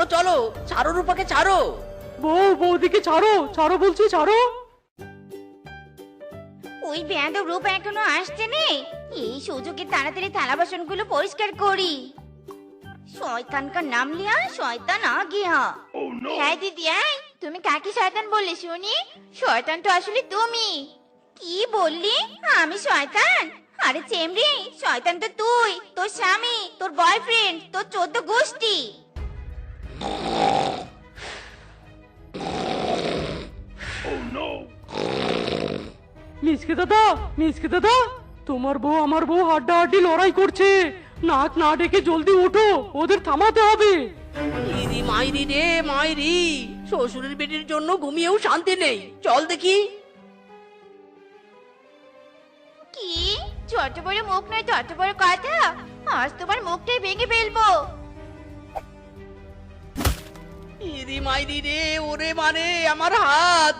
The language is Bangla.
চলো চলো, ছাড়ো রূপাকে ছাড়ো। বৌদিকে ছাড়ো, ছাড়ো বলছি, ছাড়ো। ওই বেয়াদব রূপ এখনো আসছে নে। এই সুযোগে তাড়াতাড়ি থালা বাসনগুলো পরিষ্কার করি। শয়তানকার নাম লিয়া শয়তান আ গিয়া। হ্যাঁ দিদি, তুমি কাকে শয়তান বললে শুনি? শয়তান তো আসলে তুমি। কি বললি? আমি শয়তান? আরে চেমড়ি, শয়তান তো তুই, তোর স্বামী, তোর বয়ফ্রেন্ড, তোর 14 গোষ্ঠী। মিসকে দাদা, মিসকে দাদা, তোমার বউ আমার বউ হাড্ডাহাড্ডি লড়াই করছে। নাক না ডেকে জলদি ওঠো, ওদের থামাতে হবে। ইরি মাইরি রে মাইরি, শ্বশুরের বেটির জন্য ঘুমিয়েও শান্তি নেই। চল দেখি। কি? যত বড় মুখ নয় তত বড় কথা। আজ তোমার মুখটাই ভেঙে ফেলবো। ইরি মাইরি রে, ওরে মানে আমার হাত।